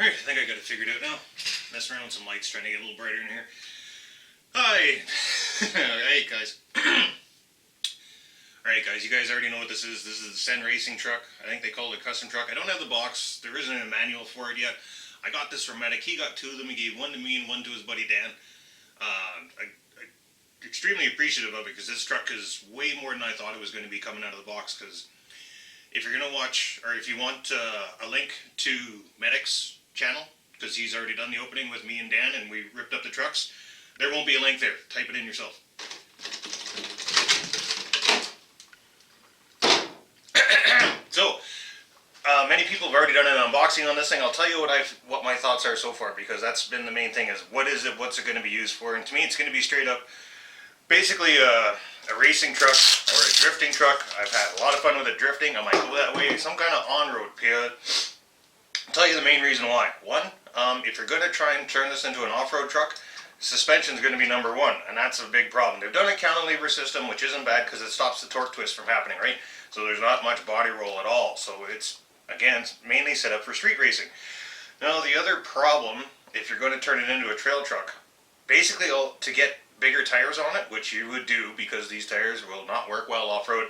Alright, I think I got it figured out now. Messing around with some lights, trying to get a little brighter in here. Hi! Hey guys. Alright guys, you guys already know what this is. This is the CEN racing truck. I think they call it a custom truck. I don't have the box. There isn't a manual for it yet. I got this from Medic. He got two of them. He gave one to me and one to his buddy Dan. I'm extremely appreciative of it because this truck is way more than I thought it was going to be coming out of the box. Because if you're going to watch, or if you want a link to Medic's channel, because he's already done the opening with me and Dan and we ripped up the trucks, there won't be a link there. Type it in yourself. So, many people have already done an unboxing on this thing. I'll tell you what my thoughts are so far, because that's been the main thing, is what is it, what's it going to be used for, and to me it's going to be straight up, basically a racing truck or a drifting truck. I've had a lot of fun with it drifting. I might go that way, some kind of on-road. I'll tell you the main reason why. One, if you're going to try and turn this into an off-road truck, suspension is going to be number one, and that's a big problem. They've done a cantilever system, which isn't bad because it stops the torque twist from happening, right? So there's not much body roll at all. So it's, again, mainly set up for street racing. Now the other problem, if you're going to turn it into a trail truck, basically to get bigger tires on it, which you would do because these tires will not work well off-road,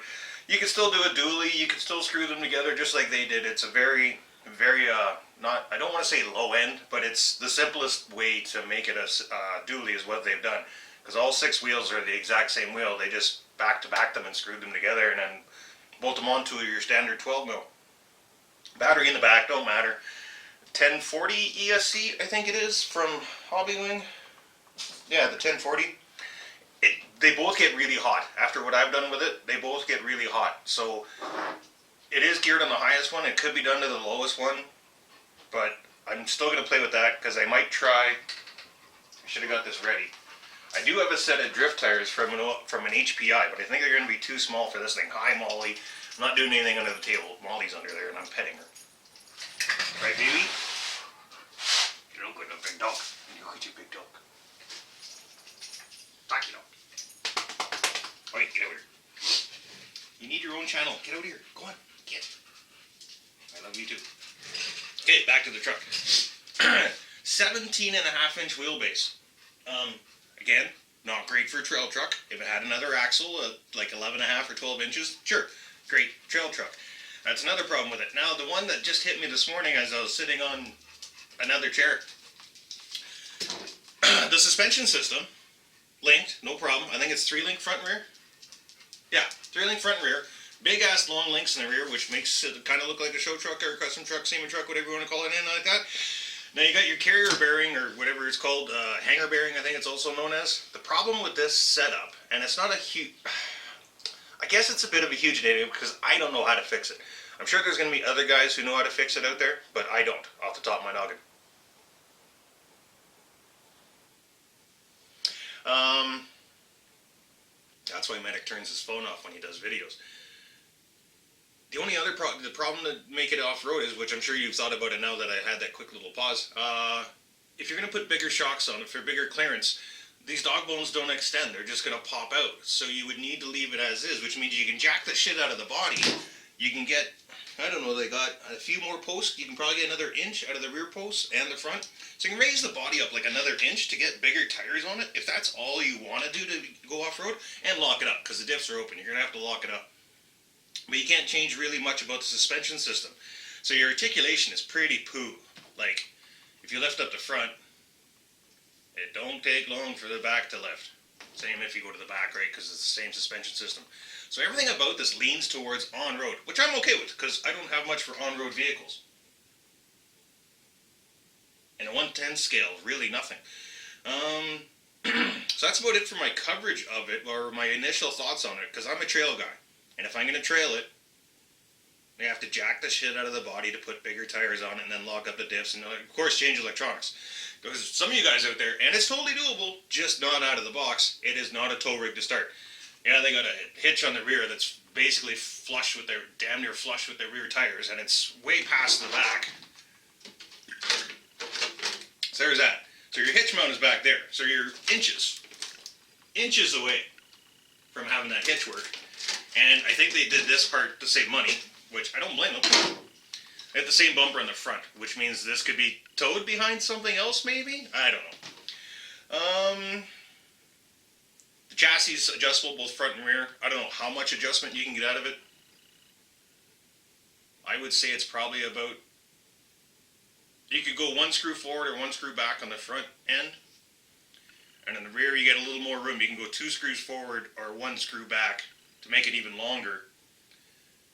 you can still do a dually, you can still screw them together just like they did. It's a very, not, I don't want to say low end, but it's the simplest way to make it a dually is what they've done. Because all 6 wheels are the exact same wheel. They just back-to-back them and screwed them together and then bolt them onto your standard 12 mil. Battery in the back, don't matter. 1040 ESC, I think it is, from Hobbywing. Yeah, the 1040. They both get really hot. After what I've done with it, they both get really hot. So it is geared on the highest one. It could be done to the lowest one. But I'm still going to play with that because I might try. I should have got this ready. I do have a set of drift tires from an HPI, but I think they're going to be too small for this thing. Hi, Molly. I'm not doing anything under the table. Molly's under there, and I'm petting her. Right, baby? You don't go to big dog. You go to big dog. Back it up. Alright, get over here. You need your own channel. Get out here. Go on. Get. I love you too. Okay, back to the truck. 17.5-inch wheelbase. Again, not great for a trail truck. If it had another axle, like 11.5 or 12 inches, sure, great trail truck. That's another problem with it. Now, the one that just hit me this morning as I was sitting on another chair, the suspension system, linked, no problem. I think it's 3-link front and rear. Yeah, 3-link front and rear. Big ass long links in the rear, which makes it kind of look like a show truck or a custom truck, semi truck, whatever you want to call it, in like that. Now you got your carrier bearing, or whatever it's called, hanger bearing, I think it's also known as. The problem with this setup, and it's not a huge, I guess it's a bit of a huge negative because I don't know how to fix it. I'm sure there's going to be other guys who know how to fix it out there, but I don't, off the top of my noggin. That's why Medic turns his phone off when he does videos. The only other problem to make it off-road is, which I'm sure you've thought about it now that I had that quick little pause, if you're going to put bigger shocks on it for bigger clearance, these dog bones don't extend, they're just going to pop out. So you would need to leave it as is, which means you can jack the shit out of the body. You can get, I don't know, they got a few more posts. You can probably get another inch out of the rear posts and the front. So you can raise the body up like another inch to get bigger tires on it, if that's all you want to do to go off-road, and lock it up, because the diffs are open. You're going to have to lock it up. But you can't change really much about the suspension system. So your articulation is pretty poo. Like, if you lift up the front, it don't take long for the back to lift. Same if you go to the back, right? Because it's the same suspension system. So everything about this leans towards on-road, which I'm okay with, because I don't have much for on-road vehicles. In a 1/10 scale, really nothing. So that's about it for my coverage of it, or my initial thoughts on it, because I'm a trail guy. And if I'm going to trail it, I have to jack the shit out of the body to put bigger tires on it and then lock up the diffs and, of course, change electronics. Because some of you guys out there, and it's totally doable, just not out of the box, it is not a tow rig to start. Yeah, they got a hitch on the rear that's basically flush with their, damn near flush with their rear tires, and it's way past the back. So there's that. So your hitch mount is back there. So you're inches away from having that hitch work. And I think they did this part to save money, which I don't blame them. They have the same bumper in the front, which means this could be towed behind something else, maybe? I don't know. The chassis is adjustable both front and rear. I don't know how much adjustment you can get out of it. I would say it's probably about... You could go one screw forward or one screw back on the front end. And in the rear you get a little more room. You can go 2 screws forward or 1 screw back to make it even longer.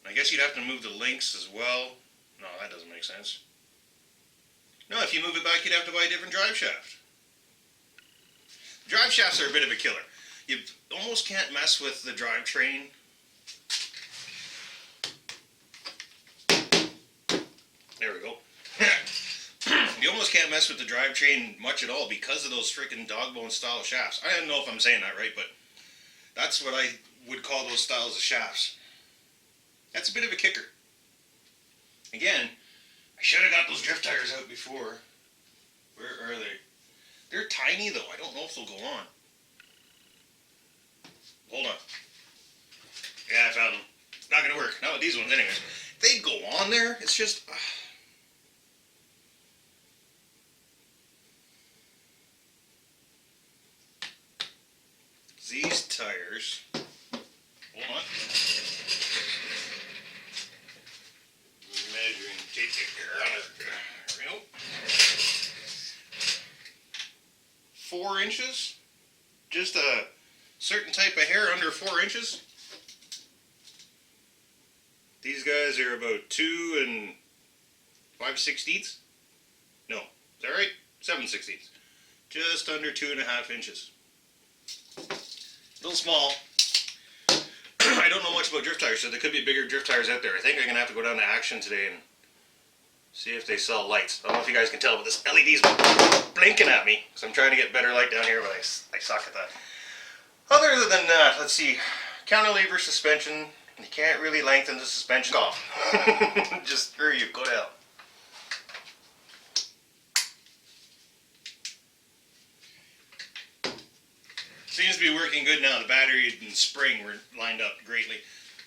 And I guess you'd have to move the links as well. No, that doesn't make sense. No, if you move it back you'd have to buy a different drive shaft. Drive shafts are a bit of a killer. You almost can't mess with the drivetrain. There we go. You almost can't mess with the drivetrain much at all because of those freaking dog bone style shafts. I don't know if I'm saying that right, but that's what I would call those styles of shafts. That's a bit of a kicker. Again, I should have got those drift tires out before. Where are they? They're tiny though. I don't know if they'll go on. Hold on. Yeah, I found them. Not going to work. Not with these ones anyways. They'd go on there. It's just... These tires... Hold on. Measuring tape here. There we go. 4 inches? Just a certain type of hair under 4 inches. These guys are about 2 5/16. No, is that right? 7/16. Just under 2.5 inches. A little small. I don't know much about drift tires, so there could be bigger drift tires out there. I think I'm going to have to go down to Action today and see if they sell lights. I don't know if you guys can tell, but this LED's blinking at me, so I'm trying to get better light down here, but I suck at that. Other than that, let's see. Counterlever suspension. You can't really lengthen the suspension off. Just screw you, go down. Seems to be working good now. The battery and spring were lined up greatly.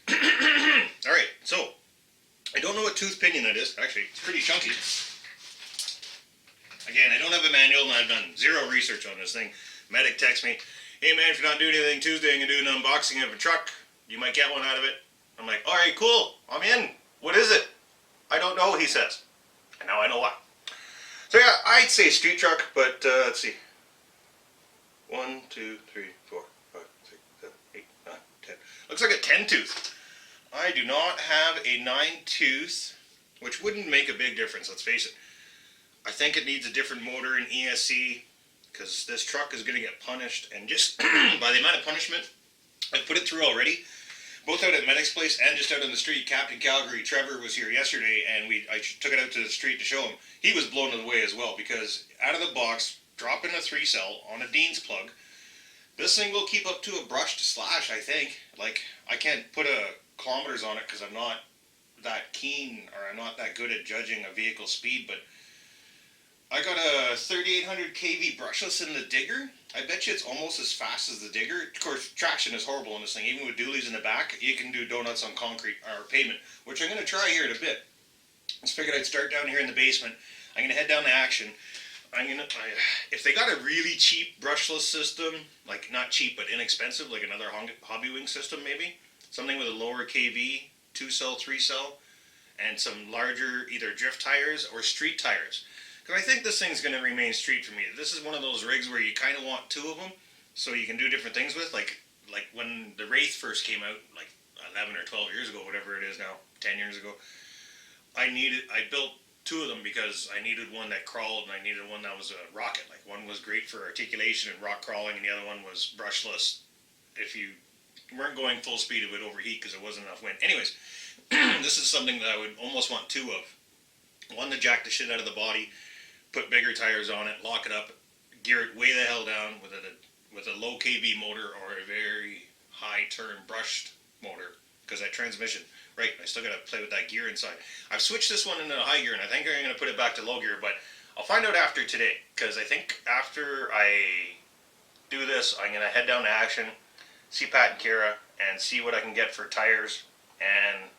Alright, so I don't know what tooth pinion that is. Actually, it's pretty chunky. Again, I don't have a manual and I've done zero research on this thing. Medic texts me, hey man, if you're not doing anything Tuesday, I'm going to do an unboxing of a truck. You might get one out of it. I'm like, alright, cool. I'm in. What is it? I don't know, he says. And now I know why. So yeah, I'd say street truck, but let's see. 1, 2, 3, 4, 5, 6, 7, 8, 9, 10. Looks like a 10 tooth. I do not have a 9 tooth, which wouldn't make a big difference, let's face it. I think it needs a different motor in ESC, because this truck is going to get punished, and just by the amount of punishment I've put it through already, both out at Medic's place and just out on the street. Captain Calgary, Trevor, was here yesterday, and I took it out to the street to show him. He was blown away as well, because out of the box, dropping a 3-cell on a Dean's plug, this thing will keep up to a brushed slash, I think. Like, I can't put kilometers on it because I'm not that keen, or I'm not that good at judging a vehicle speed, but I got a 3800 kV brushless in the digger. I bet you it's almost as fast as the digger. Of course, traction is horrible on this thing. Even with dualies in the back, you can do donuts on concrete or pavement, which I'm going to try here in a bit. Just figured I'd start down here in the basement. I'm going to head down to Action. If they got a really cheap brushless system, like not cheap but inexpensive, like another Hobby Wing system maybe, something with a lower kV, 2-cell, 3-cell, and some larger either drift tires or street tires. Because I think this thing's going to remain street for me. This is one of those rigs where you kind of want 2 of them so you can do different things with. Like when the Wraith first came out, like 11 or 12 years ago, whatever it is now, 10 years ago, I built 2 of them because I needed one that crawled and I needed one that was a rocket. Like one was great for articulation and rock crawling, and the other one was brushless. If you weren't going full speed, it would overheat because there wasn't enough wind. Anyways, this is something that I would almost want 2 of. One to jack the shit out of the body, put bigger tires on it, lock it up, gear it way the hell down with a low kV motor or a very high turn brushed motor, because that transmission, right, I still got to play with that gear inside. I've switched this one into high gear and I think I'm going to put it back to low gear, but I'll find out after today, because I think after I do this I'm going to head down to Action, see Pat and Kira, and see what I can get for tires and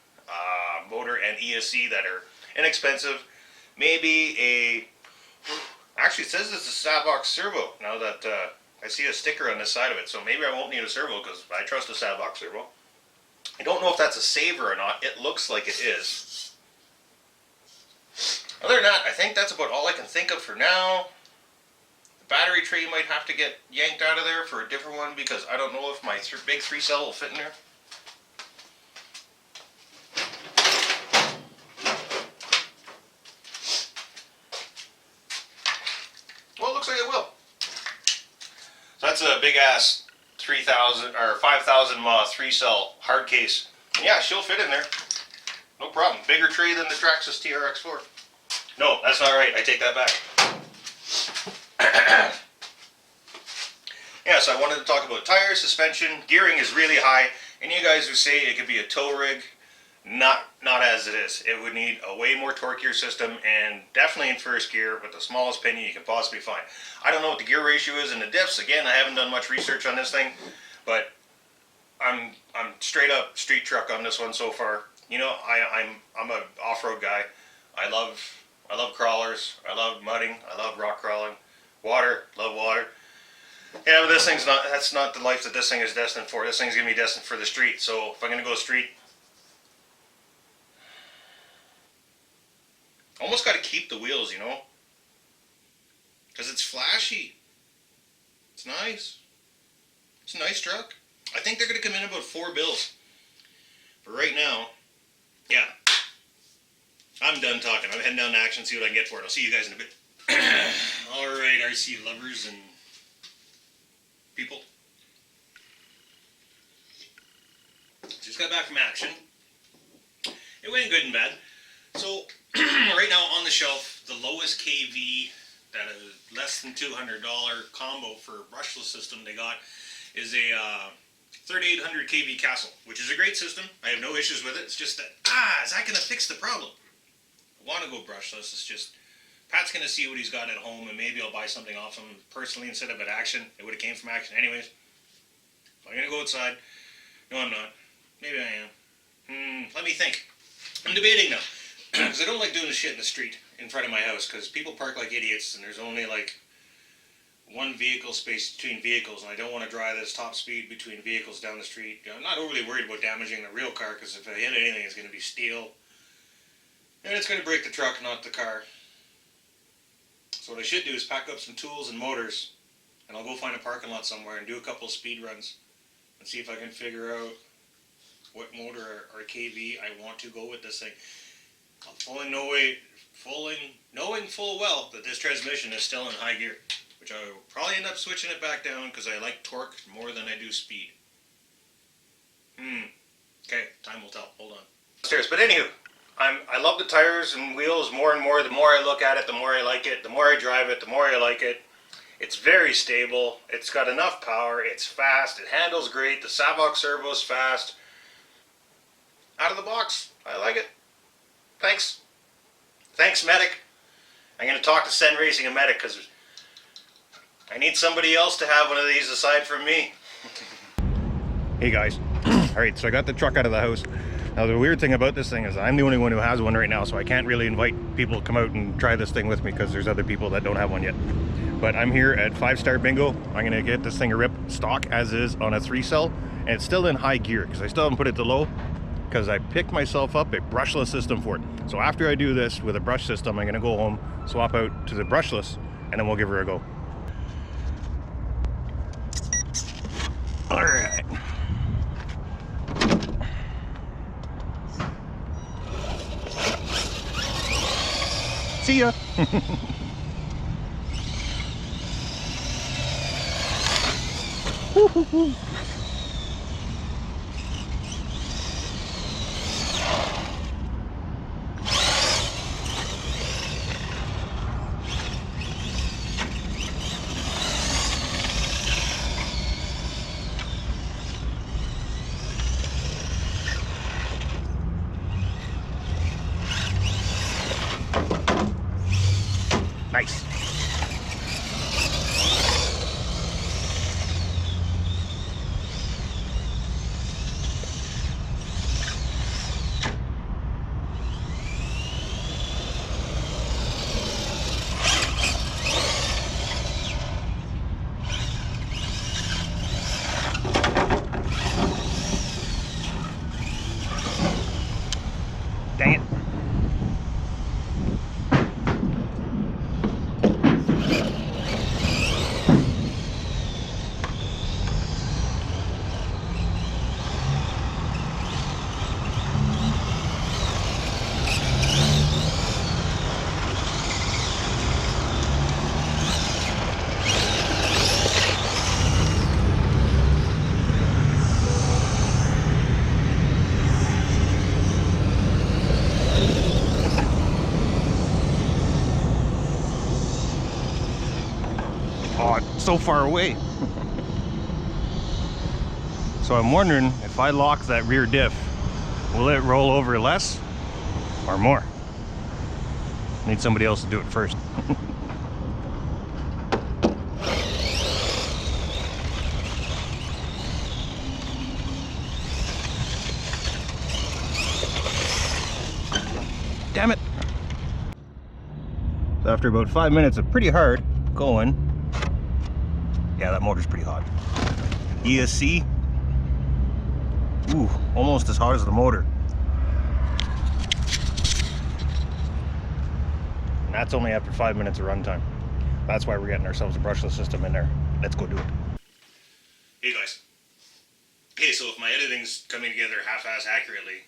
motor and ESC that are inexpensive. Maybe a, actually it says it's a Savox servo now that I see a sticker on this side of it, so maybe I won't need a servo because I trust a Savox servo. I don't know if that's a saver or not. It looks like it is. Other than that, I think that's about all I can think of for now. The battery tray might have to get yanked out of there for a different one because I don't know if my big 3-cell will fit in there. Well, it looks like it will. So that's a big ass 3,000 or 5,000 mAh 3-cell hard case. Yeah, she'll fit in there. No problem. Bigger tray than the Traxxas TRX4. No, that's not right. I take that back. Yeah, so I wanted to talk about tires, suspension. Gearing is really high. And you guys who say it could be a tow rig, not as it is. It would need a way more torquier system, and definitely in first gear with the smallest pinion you can possibly find. I don't know what the gear ratio is in the diffs. Again, I haven't done much research on this thing, but I'm straight up street truck on this one so far. You know, I'm an off-road guy. I love crawlers. I love mudding. I love rock crawling. Water. Love water. Yeah, but this thing's not. That's not the life that this thing is destined for. This thing's gonna be destined for the street. So if I'm gonna go street, almost got to keep the wheels, you know, because it's flashy. It's nice. It's a nice truck. I think they're gonna come in about $4 bills. But right now, yeah. I'm done talking. I'm heading down to Action, see what I can get for it. I'll see you guys in a bit. Alright, RC lovers and people. Just got back from Action. It went good and bad. So, right now on the shelf, the lowest KV, that is less than $200 combo for brushless system they got, is a 3800 KV Castle, which is a great system. I have no issues with it. It's just that, is that going to fix the problem? I want to go brushless. It's just, Pat's going to see what he's got at home, and maybe I'll buy something off him personally instead of at Action. It would have came from Action anyways. Am I going to go outside? No, I'm not. Maybe I am. Let me think. I'm debating now. Because I don't like doing the shit in the street in front of my house, because people park like idiots, and there's only like one vehicle space between vehicles, and I don't want to drive this top speed between vehicles down the street. You know, I'm not overly worried about damaging the real car, because if I hit anything, it's going to be steel. And it's going to break the truck, not the car. So what I should do is pack up some tools and motors, and I'll go find a parking lot somewhere and do a couple of speed runs and see if I can figure out what motor or KV I want to go with this thing. I'm knowing full well that this transmission is still in high gear, which I will probably end up switching it back down because I like torque more than I do speed. Okay, time will tell. Hold on. Upstairs, but anywho, I love the tires and wheels more and more. The more I look at it, the more I like it. The more I drive it, the more I like it. It's very stable. It's got enough power. It's fast. It handles great. The Savox servo is fast. Out of the box, I like it. Thanks. Thanks, Medic. I'm going to talk to CEN Racing and Medic because I need somebody else to have one of these aside from me. Hey guys. Alright, so I got the truck out of the house. Now the weird thing about this thing is I'm the only one who has one right now, so I can't really invite people to come out and try this thing with me because there's other people that don't have one yet. But I'm here at 5-Star Bingo. I'm going to get this thing a rip stock as is on a 3-cell, and it's still in high gear because I still haven't put it to low because I picked myself up a brushless system for it. So after I do this with a brush system, I'm going to go home, swap out to the brushless, and then we'll give her a go. Alright. See ya! Nice. so far away. So I'm wondering if I lock that rear diff, will it roll over less or more? Need somebody else to do it first. Damn it! So after about 5 minutes of pretty hard going, yeah, that motor's pretty hot. ESC, ooh, almost as hot as the motor. And that's only after 5 minutes of runtime. That's why we're getting ourselves a brushless system in there. Let's go do it. Hey guys. Okay, so if my editing's coming together half-ass accurately,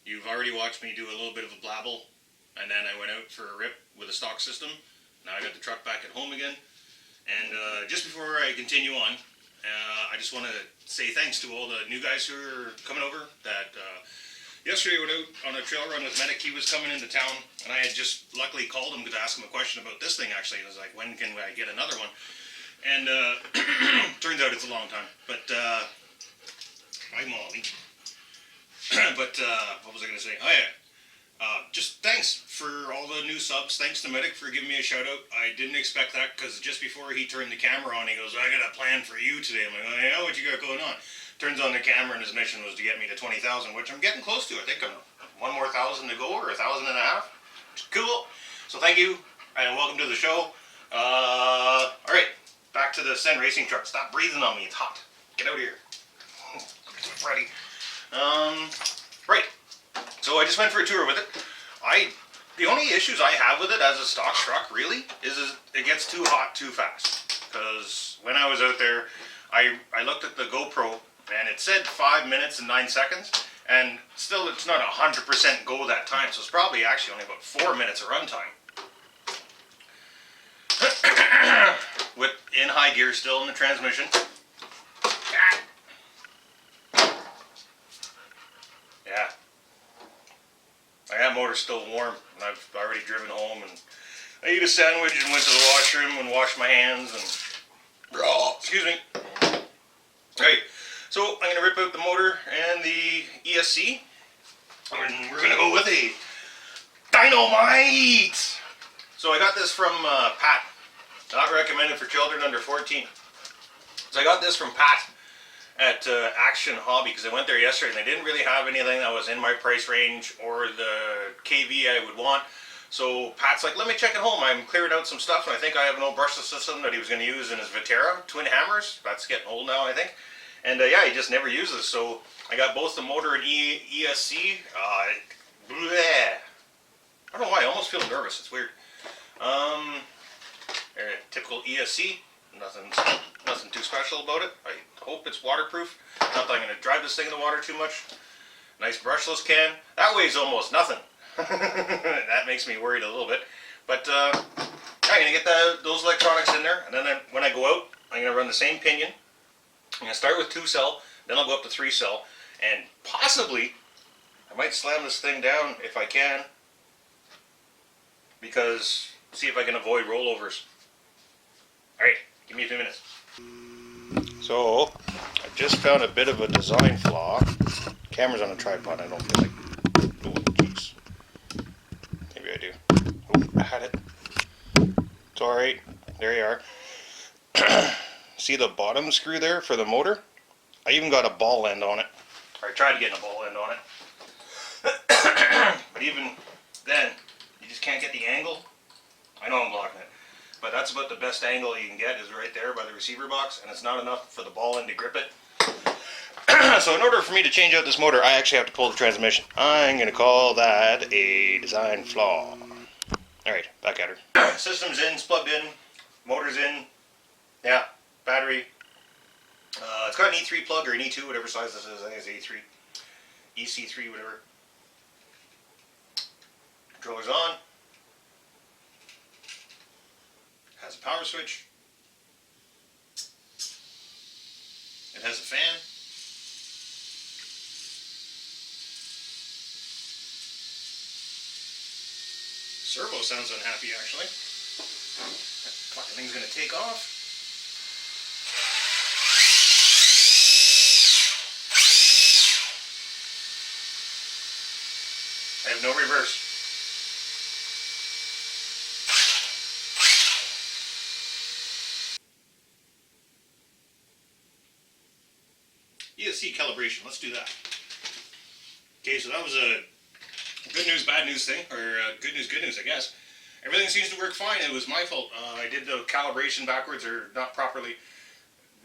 you've already watched me do a little bit of a blabble, and then I went out for a rip with a stock system. Now I got the truck back at home again. And just before I continue on, I just want to say thanks to all the new guys who are coming over. That yesterday I went out on a trail run with Medic. He was coming into town, and I had just luckily called him to ask him a question about this thing actually. And I was like, when can I get another one? And turns out it's a long time. But hi Molly. But what was I going to say? Oh yeah. Just thanks for all the new subs. Thanks to Medic for giving me a shout out. I didn't expect that because just before he turned the camera on, he goes, I got a plan for you today. I'm like, oh yeah, what you got going on? Turns on the camera and his mission was to get me to 20,000, which I'm getting close to. I think I'm 1 more 1,000 to go, or 1,500. Cool. So thank you and welcome to the show. Alright, back to the CEN racing truck. Stop breathing on me, it's hot. Get out of here. Ready. Right. So I just went for a tour with it. The only issues I have with it as a stock truck really is it gets too hot too fast. Because when I was out there, I looked at the GoPro and it said 5 minutes and 9 seconds, and still it's not 100% go that time. So it's probably actually only about 4 minutes of runtime. With in high gear still in the transmission. Yeah. My motor's still warm, and I've already driven home, and I ate a sandwich and went to the washroom and washed my hands, and excuse me. Right, so I'm going to rip out the motor and the ESC, and we're going to go with a dynamite! So I got this from Pat, not recommended for children under 14. So I got this from Pat at Action Hobby, because I went there yesterday and they didn't really have anything that was in my price range or the KV I would want. So Pat's like, let me check at home. I'm clearing out some stuff, and I think I have an old brushless system that he was going to use in his Vitera twin hammers. That's getting old now, I think. And yeah, he just never uses. So I got both the motor and ESC. I don't know why, I almost feel nervous. It's weird. Typical ESC. Nothing too special about it. I hope it's waterproof. Not that I'm going to drive this thing in the water too much. Nice brushless can. That weighs almost nothing. That makes me worried a little bit. But I'm going to get those electronics in there. And then when I go out, I'm going to run the same pinion. I'm going to start with 2-cell. Then I'll go up to 3-cell. And possibly, I might slam this thing down if I can. Because, see if I can avoid rollovers. Alright. Give me a few minutes. So, I just found a bit of a design flaw. Camera's on a tripod, I don't feel like... Oh, jeez. Maybe I do. Oh, I had it. It's alright. There you are. See the bottom screw there for the motor? I even got a ball end on it. Or I tried getting a ball end on it. But even then, you just can't get the angle. I know I'm blocking it. But that's about the best angle you can get, is right there by the receiver box, and it's not enough for the ball end to grip it. So in order for me to change out this motor, I actually have to pull the transmission. I'm going to call that a design flaw. Alright, back at her. System's in, it's plugged in, motor's in, yeah, battery. It's got an E3 plug, or an E2, whatever size this is. I think it's E3. EC3, whatever. Controller's on. Has a power switch. It has a fan. Servo sounds unhappy, actually. That fucking thing's gonna take off. I have no reverse. Esc Calibration, let's do that. Okay, so that was a good news, bad news thing, or good news, I guess. Everything seems to work fine. It was my fault. I did the calibration backwards, or not properly.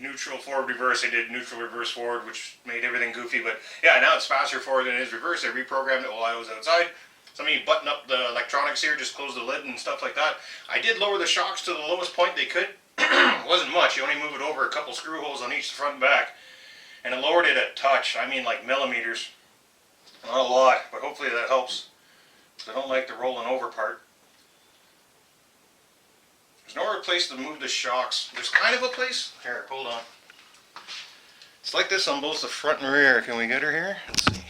Neutral, forward, reverse. I did neutral, reverse, forward, which made everything goofy. But yeah, now it's faster forward than it is reverse. I reprogrammed it while I was outside. Some of you button up the electronics here, just close the lid and stuff like that. I did lower the shocks to the lowest point they could. It wasn't much. You only move it over a couple screw holes on each front and back. And it lowered it a touch. I mean like millimeters. Not a lot, but hopefully that helps. I don't like the rolling over part. There's nowhere place to move the shocks. There's kind of a place. Here, hold on. It's like this on both the front and rear. Can we get her here? Let's see.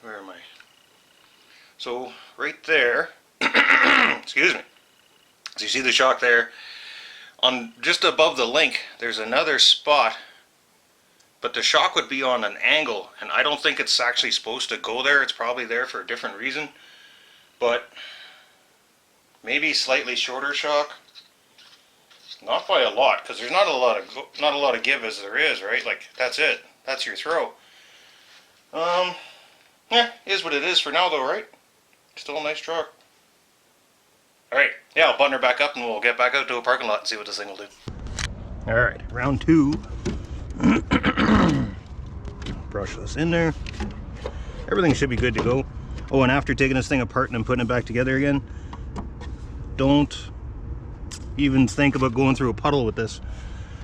Where am I? So, right there. Excuse me. So you see the shock there. On just above the link, there's another spot. But the shock would be on an angle, and I don't think it's actually supposed to go there. It's probably there for a different reason. But maybe slightly shorter shock. Not by a lot, because there's not a lot of give as there is, right? Like that's it. That's your throw. Yeah, is what it is for now, though, right? Still a nice truck. All right, yeah, I'll button her back up, and we'll get back out to a parking lot and see what this thing will do. All right, round two. Brushless in there. Everything should be good to go. Oh, and after taking this thing apart and then putting it back together again, don't even think about going through a puddle with this.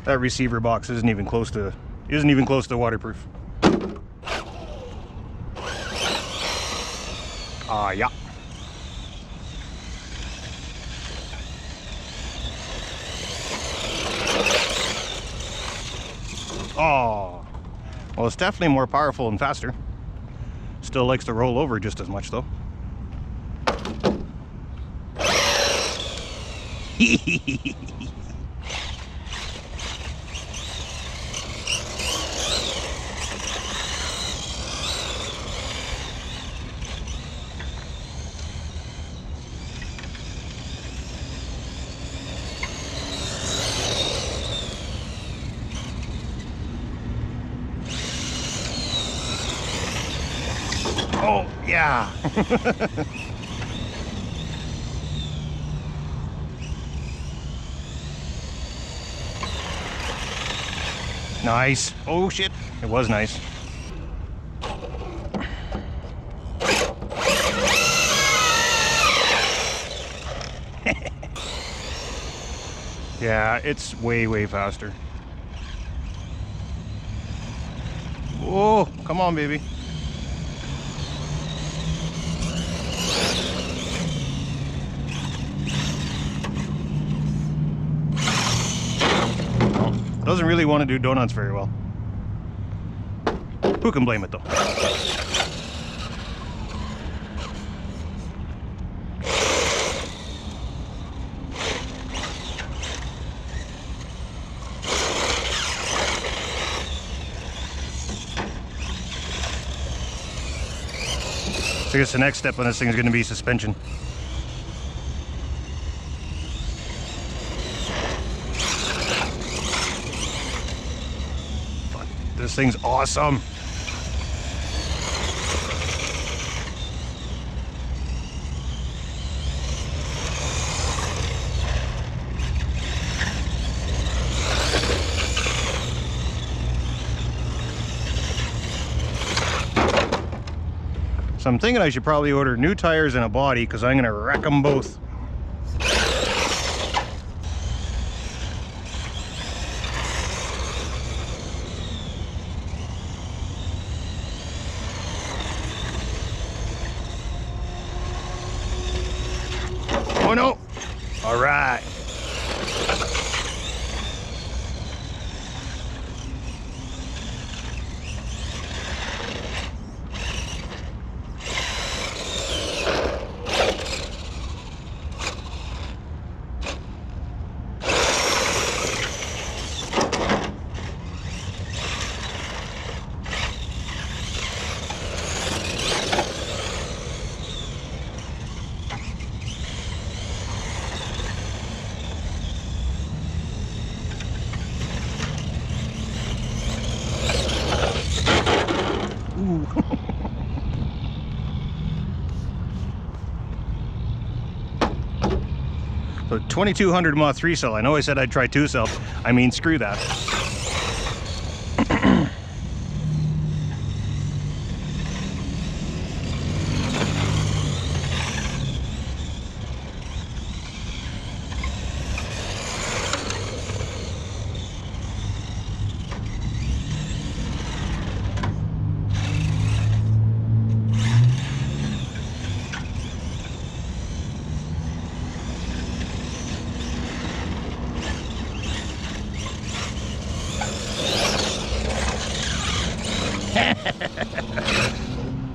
That receiver box isn't even close to waterproof. Yeah. Oh, well, it's definitely more powerful and faster. Still likes to roll over just as much, though. Oh, yeah. Nice. Oh, shit. It was nice. Yeah, it's way, way faster. Whoa, come on, baby. Doesn't really want to do donuts very well. Who can blame it, though? So I guess the next step on this thing is going to be suspension. This thing's awesome. So I'm thinking I should probably order new tires and a body because I'm going to wreck them both. Oh no! All right. So 2200 Moth 3 cell. I know I said I'd try 2 cell. I mean, screw that.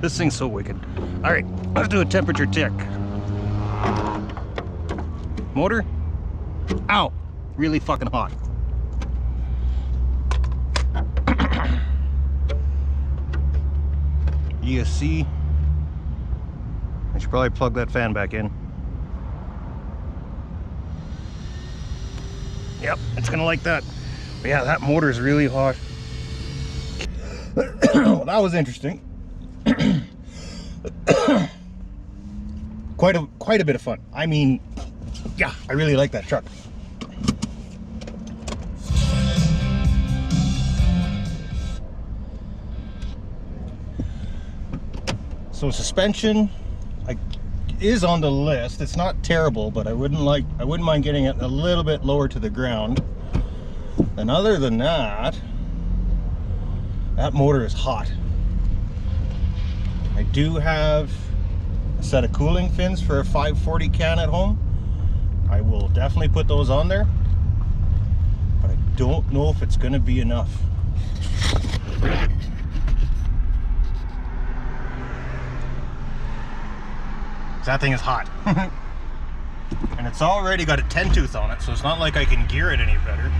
This thing's so wicked. All right, let's do a temperature check. Motor? Ow, really fucking hot. ESC. I should probably plug that fan back in. Yep, it's gonna like that. But yeah, that motor is really hot. Well, that was interesting. Quite a bit of fun. I mean, yeah, I really like that truck. So suspension is on the list. It's not terrible, but I wouldn't mind getting it a little bit lower to the ground. And other than that, that motor is hot. I do have a set of cooling fins for a 540 can at home. I will definitely put those on there, but I don't know if it's going to be enough. That thing is hot. And it's already got a 10 tooth on it, so it's not like I can gear it any better.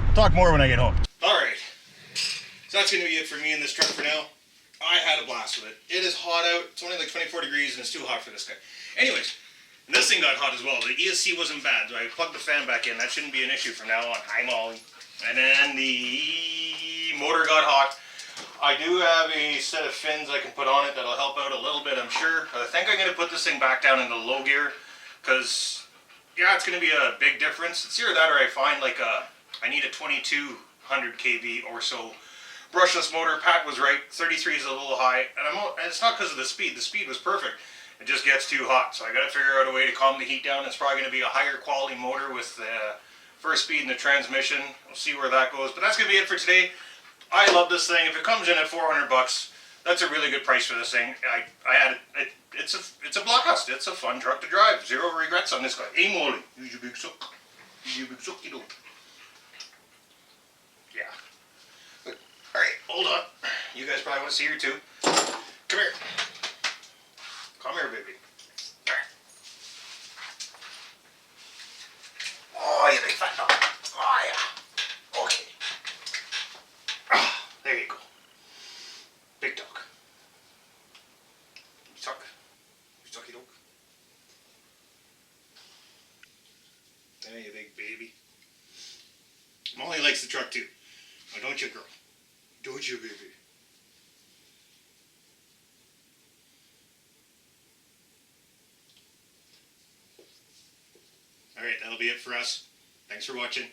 I'll talk more when I get home. Alright, so that's going to be it for me in this truck for now. I had a blast with it. It is hot out. It's only like 24 degrees and it's too hot for this guy. Anyways, this thing got hot as well. The ESC wasn't bad. So I plugged the fan back in. That shouldn't be an issue from now on. Hi, Molly. And then the motor got hot. I do have a set of fins I can put on it that'll help out a little bit, I'm sure. I think I'm going to put this thing back down into low gear because, yeah, it's going to be a big difference. It's either that or I find like I need a 2200 kV or so brushless motor. Pat was right, 33 is a little high, and it's not because of the speed. The speed was perfect. It just gets too hot, so I got to figure out a way to calm the heat down. It's probably going to be a higher quality motor with the first speed in the transmission. We'll see where that goes, but that's going to be it for today. I love this thing. If it comes in at 400 bucks, that's a really good price for this thing. It's a blast. It's a fun truck to drive. Zero regrets on this guy. Hey, Molly, use your big suck. Use your big suck, you know. Yeah. But, all right, hold on. You guys probably want to see her too. Come here. Come here, baby. Come here. Oh, you big fat dog. Oh, yeah. Okay. There you go. Big dog. Suck. Sucky dog. There you big baby. Molly likes the truck too. Oh, don't you, girl? Don't you, baby? Alright, that'll be it for us. Thanks for watching.